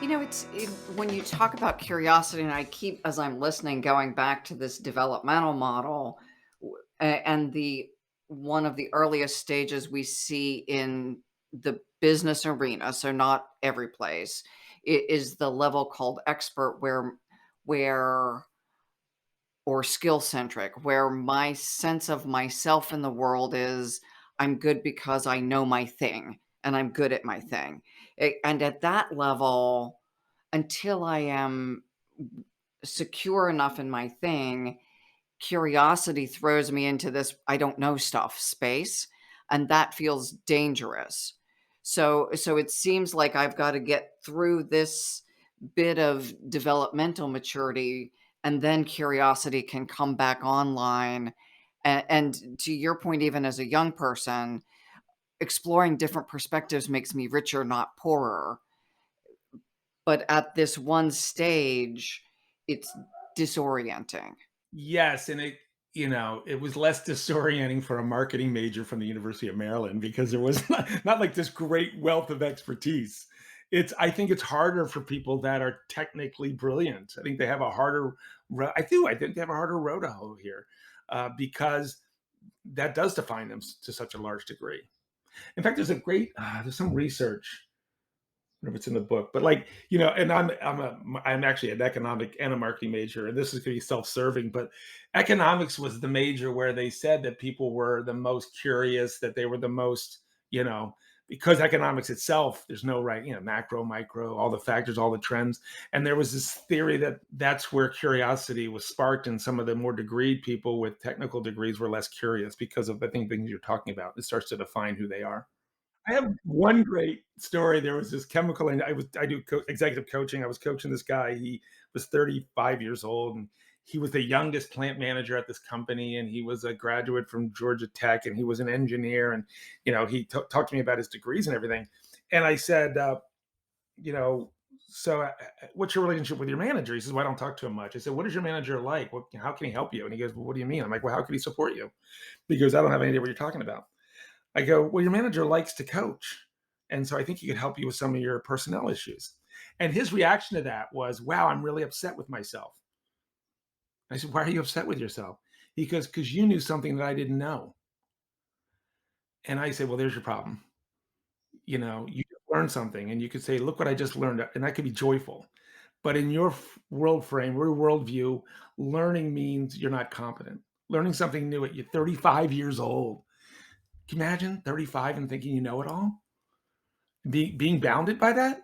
When you talk about curiosity, and I keep, as I'm listening, going back to this developmental model, and the one of the earliest stages we see in the business arena, so not every place, is the level called expert, where or skill centric, where my sense of myself in the world is I'm good because I know my thing and I'm good at my thing. And at that level, until I am secure enough in my thing, curiosity throws me into this I don't know stuff space, and that feels dangerous. So it seems like I've got to get through this bit of developmental maturity, and then curiosity can come back online. And to your point, even as a young person, exploring different perspectives makes me richer, not poorer. But at this one stage, it's disorienting. Yes, and it was less disorienting for a marketing major from the University of Maryland because there was not like this great wealth of expertise. I think it's harder for people that are technically brilliant. I think they have a harder I think they have a harder road to hoe here, because that does define them to such a large degree. In fact, there's some research, I don't know if it's in the book, but and I'm actually an economic and a marketing major, and this is going to be self-serving, but economics was the major where they said that people were the most curious, that they were the most, you know, because economics itself, there's no right, macro, micro, all the factors, all the trends, and there was this theory that that's where curiosity was sparked, and some of the more degreed people with technical degrees were less curious because of, I think, things you're talking about. It starts to define who they are. I have one great story. There was this chemical, and I do executive coaching. I was coaching this guy. He was 35 years old, and he was the youngest plant manager at this company. And he was a graduate from Georgia Tech, and he was an engineer. And he talked to me about his degrees and everything. And I said, you know, so what's your relationship with your manager? He says, well, I don't talk to him much. I said, what is your manager like? How can he help you? And he goes, well, what do you mean? I'm like, well, how can he support you? Because I don't have any idea what you're talking about. I go, well, your manager likes to coach. And so I think he could help you with some of your personnel issues. And his reaction to that was, wow, I'm really upset with myself. I said, why are you upset with yourself? He goes, because you knew something that I didn't know. And I said, well, there's your problem. You learned something and you could say, look what I just learned. And that could be joyful. But in your world frame, your worldview, learning means you're not competent. Learning something new at you're 35 years old. Can you imagine 35 and thinking you know it all? Being bounded by that?